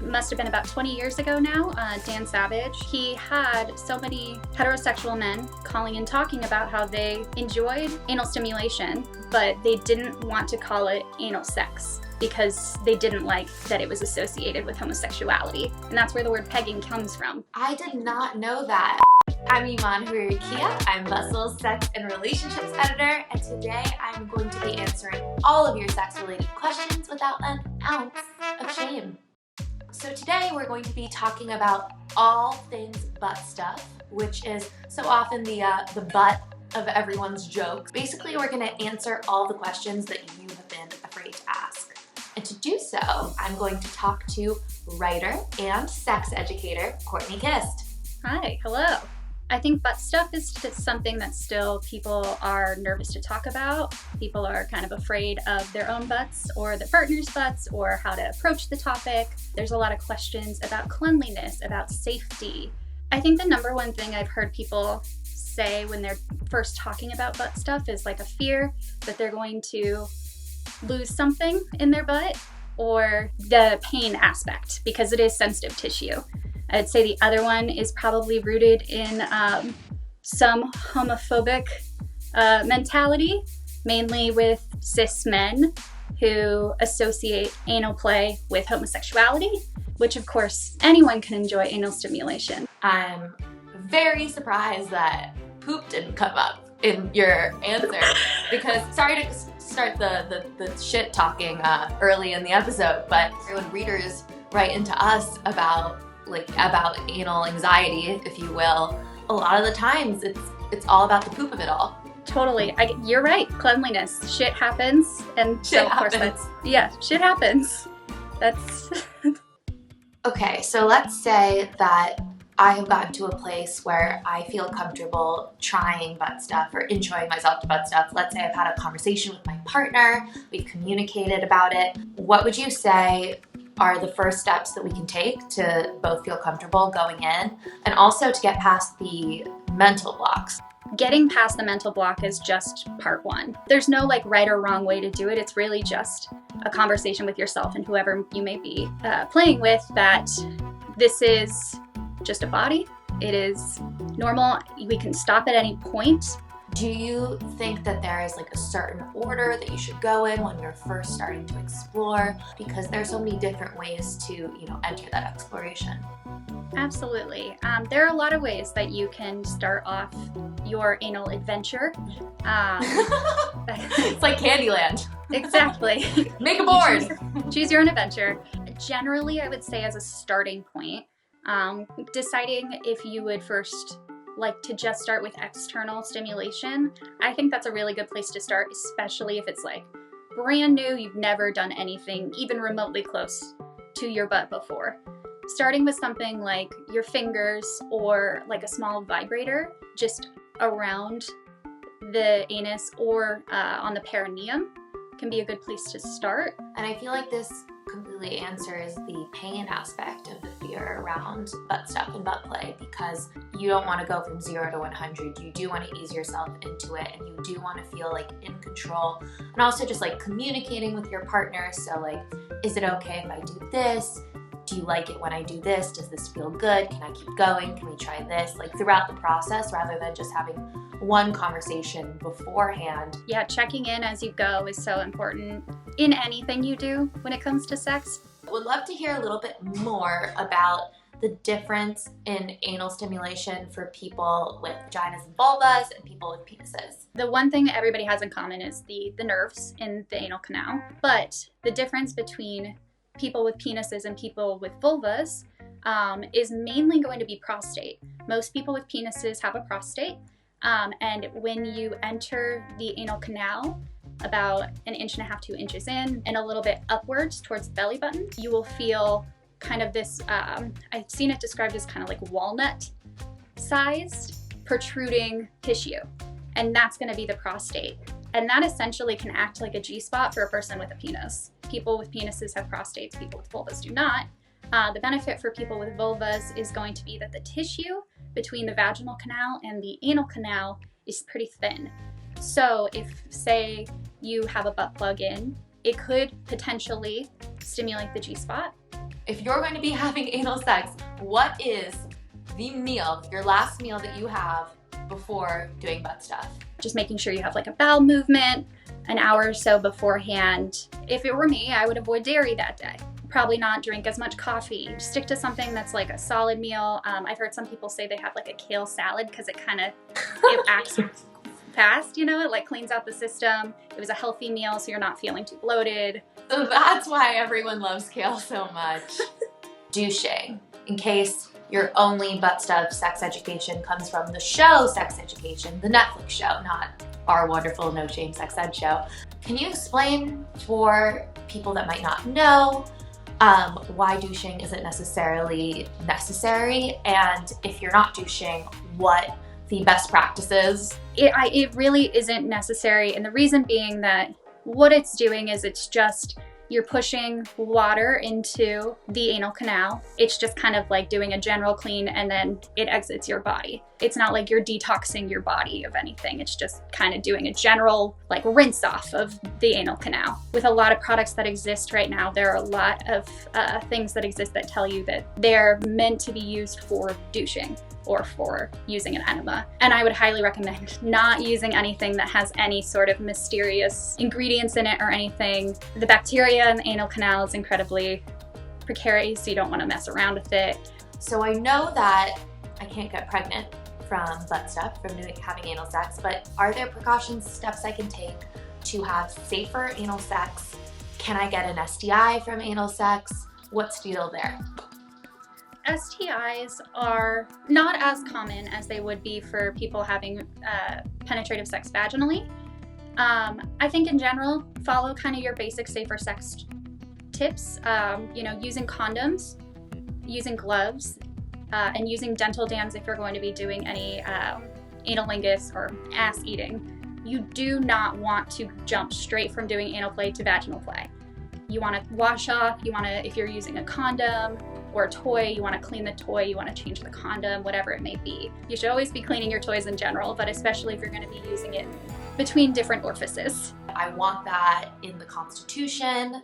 must have been about 20 years ago now, Dan Savage. He had so many heterosexual men calling and talking about how they enjoyed anal stimulation, but they didn't want to call it anal sex because they didn't like that it was associated with homosexuality. And that's where the word pegging comes from. I did not know that. I'm Hariri-Kia. I'm Bustle's sex and relationships editor, and today I'm going to be answering all of your sex-related questions without an ounce of shame. So today we're going to be talking about all things butt stuff, which is so often the butt of everyone's joke. Basically, we're going to answer all the questions that you have been afraid to ask. And to do so, I'm going to talk to writer and sex educator, Courtney Kist. Hi, hello. I think butt stuff is just something that still people are nervous to talk about. People are kind of afraid of their own butts or their partner's butts or how to approach the topic. There's a lot of questions about cleanliness, about safety. I think the number one thing I've heard people say when they're first talking about butt stuff is like a fear that they're going to lose something in their butt or the pain aspect because it is sensitive tissue. I'd say the other one is probably rooted in some homophobic mentality, mainly with cis men who associate anal play with homosexuality, which of course anyone can enjoy anal stimulation. I'm very surprised that poop didn't come up in your answer because sorry to start the shit talking early in the episode, but when readers write into us about anal anxiety, if you will, a lot of the times it's all about the poop of it all. Totally. You're right. Cleanliness. Shit happens. And shit so of course happens. Shit happens. That's... Okay, so let's say that I have gotten to a place where I feel comfortable trying butt stuff or enjoying myself to butt stuff. Let's say I've had a conversation with my partner, we've communicated about it. What would you say are the first steps that we can take to both feel comfortable going in and also to get past the mental blocks? Getting past the mental block is just part one. There's no right or wrong way to do it. It's really just a conversation with yourself and whoever you may be playing with that this is just a body. It is normal. We can stop at any point. Do you think that there is a certain order that you should go in when you're first starting to explore? Because there's so many different ways to, enter that exploration. Absolutely. There are a lot of ways that you can start off your anal adventure. It's like Candyland. Exactly. Make a board. Choose your own adventure. Generally, I would say as a starting point, deciding if you would first like to just start with external stimulation. I think that's a really good place to start, especially if it's brand new, you've never done anything even remotely close to your butt before. Starting with something like your fingers or a small vibrator just around the anus or on the perineum can be a good place to start. And I feel like this completely answers the pain aspect of the fear around butt stuff and butt play, because you don't want to go from 0 to 100. You do want to ease yourself into it, and you do want to feel in control, and also just communicating with your partner. So is it okay if I do this? Do you like it when I do this? Does this feel good? Can I keep going? Can we try this? Throughout the process, rather than just having one conversation beforehand. Yeah, checking in as you go is so important in anything you do when it comes to sex. Would love to hear a little bit more about the difference in anal stimulation for people with vaginas and vulvas and people with penises. The one thing that everybody has in common is the nerves in the anal canal, but the difference between people with penises and people with vulvas is mainly going to be prostate. Most people with penises have a prostate, and when you enter the anal canal, about 1.5 inches, 2 inches in, and a little bit upwards towards the belly button, you will feel kind of this, I've seen it described as kind of walnut-sized protruding tissue, and that's going to be the prostate. And that essentially can act like a G-spot for a person with a penis. People with penises have prostates, people with vulvas do not. The benefit for people with vulvas is going to be that the tissue between the vaginal canal and the anal canal is pretty thin. So if, say, you have a butt plug in, it could potentially stimulate the G-spot. if you're going to be having anal sex, what is the meal, your last meal that you have before doing butt stuff? Just making sure you have like a bowel movement an hour or so beforehand. If it were me, I would avoid dairy that day. Probably not drink as much coffee. Stick to something that's like a solid meal. I've heard some people say they have like a kale salad because it acts fast, you know, it like cleans out the system. It was a healthy meal, so you're not feeling too bloated. So that's why everyone loves kale so much. Douching. In case your only butt stuff sex education comes from the show Sex Education, the Netflix show, not our wonderful No Shame Sex Ed show. Can you explain for people that might not know why douching isn't necessarily necessary, and if you're not douching, what the best practices? It really isn't necessary, and the reason being that what it's doing is it's just you're pushing water into the anal canal. It's just kind of like doing a general clean and then it exits your body. It's not like you're detoxing your body of anything. It's just kind of doing a general like rinse off of the anal canal. With a lot of products that exist right now, there are a lot of things that exist that tell you that they're meant to be used for douching or for using an enema. And I would highly recommend not using anything that has any sort of mysterious ingredients in it or anything. The bacteria in the anal canal is incredibly precarious, so you don't want to mess around with it. So I know that I can't get pregnant from butt stuff, from having anal sex, but are there precautions, steps I can take to have safer anal sex? Can I get an STI from anal sex? What's the deal there? STIs are not as common as they would be for people having penetrative sex vaginally. I think in general, follow kind of your basic safer sex tips, using condoms, using gloves, and using dental dams if you're going to be doing any analingus or ass eating. You do not want to jump straight from doing anal play to vaginal play. You want to wash off, if you're using a condom or a toy, you want to clean the toy, you want to change the condom, whatever it may be. You should always be cleaning your toys in general, but especially if you're going to be using it between different orifices. I want that in the Constitution.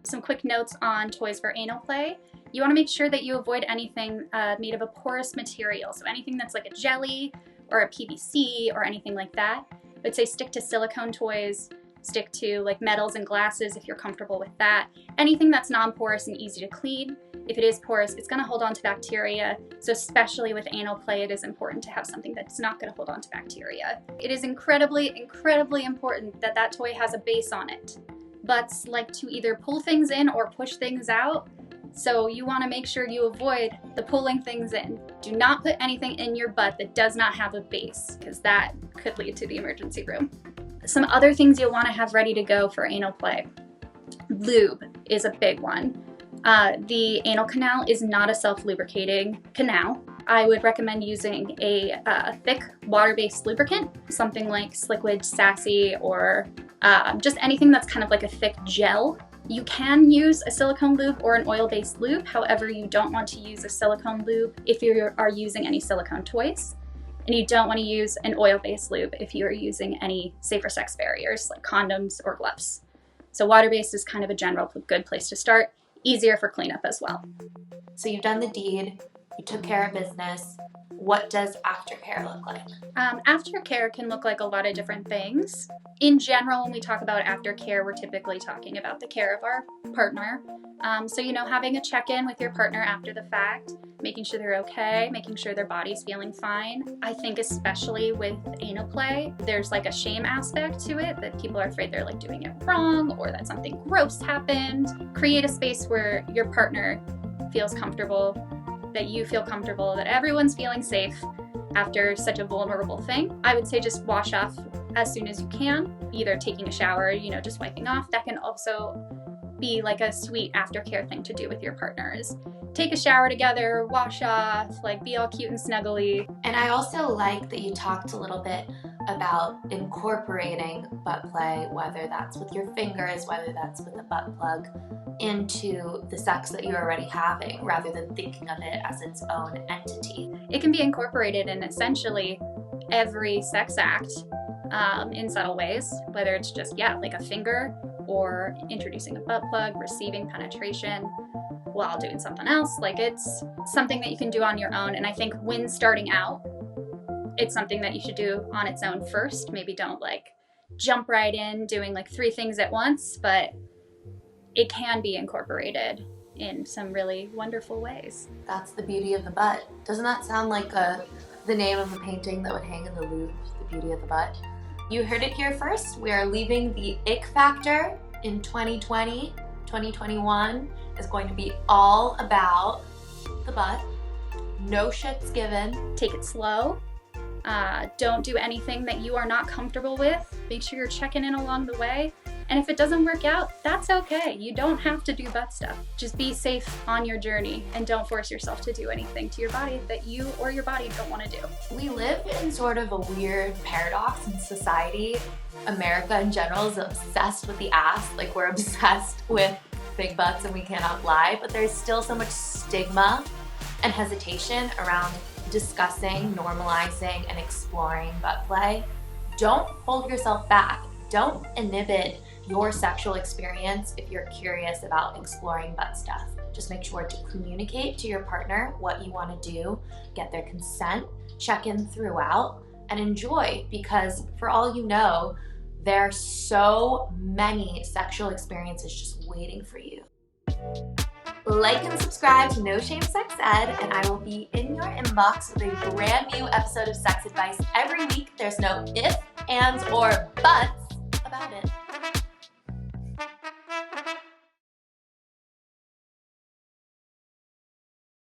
Some quick notes on toys for anal play. You want to make sure that you avoid anything made of a porous material, so anything that's like a jelly or a PVC or anything like that. I would say stick to silicone toys, stick to like metals and glasses if you're comfortable with that. Anything that's non-porous and easy to clean. If it is porous, it's going to hold on to bacteria. So especially with anal play, it is important to have something that's not going to hold on to bacteria. It is incredibly, incredibly important that that toy has a base on it. Butts like to either pull things in or push things out. So you want to make sure you avoid the pulling things in. Do not put anything in your butt that does not have a base, because that could lead to the emergency room. Some other things you'll want to have ready to go for anal play. Lube is a big one. The anal canal is not a self-lubricating canal. I would recommend using a thick water-based lubricant, something like Sliquid, Sassy, or just anything that's kind of like a thick gel. You can use a silicone lube or an oil-based lube. However, you don't want to use a silicone lube if you are using any silicone toys. And you don't want to use an oil-based lube if you are using any safer sex barriers like condoms or gloves. So water-based is kind of a general good place to start. Easier for cleanup as well. So you've done the deed, you took care of business. What does aftercare look like? Aftercare can look like a lot of different things. In general, when we talk about aftercare, we're typically talking about the care of our partner. So having a check-in with your partner after the fact, making sure they're okay, making sure their body's feeling fine. I think especially with anal play, there's like a shame aspect to it, that people are afraid they're like doing it wrong or that something gross happened. Create a space where your partner feels comfortable, that you feel comfortable, that everyone's feeling safe after such a vulnerable thing. I would say just wash off as soon as you can, either taking a shower, just wiping off. That can also be like a sweet aftercare thing to do with your partners. Take a shower together, wash off, like be all cute and snuggly. And I also like that you talked a little bit about incorporating butt play, whether that's with your fingers, whether that's with a butt plug, into the sex that you're already having, rather than thinking of it as its own entity. It can be incorporated in essentially every sex act in subtle ways, whether it's just, like a finger, or introducing a butt plug, receiving penetration. while doing something else. Like, it's something that you can do on your own. And I think when starting out, it's something that you should do on its own first. Maybe don't like jump right in doing like 3 things at once, but it can be incorporated in some really wonderful ways. That's the beauty of the butt. Doesn't that sound like the name of a painting that would hang in the Louvre, the beauty of the butt? You heard it here first. We are leaving the ick factor in 2020. 2021 is going to be all about the butt. No shits given. Take it slow. Don't do anything that you are not comfortable with. Make sure you're checking in along the way. And if it doesn't work out, that's okay. You don't have to do butt stuff. Just be safe on your journey and don't force yourself to do anything to your body that you or your body don't want to do. We live in sort of a weird paradox in society. America in general is obsessed with the ass. Like, we're obsessed with big butts and we cannot lie, but there's still so much stigma and hesitation around discussing, normalizing, and exploring butt play. Don't hold yourself back. Don't inhibit your sexual experience if you're curious about exploring butt stuff. Just make sure to communicate to your partner what you want to do, get their consent, check in throughout, and enjoy, because for all you know, there are so many sexual experiences just waiting for you. Like and subscribe to No Shame Sex Ed, and I will be in your inbox with a brand new episode of sex advice every week. There's no ifs, ands, or buts about it.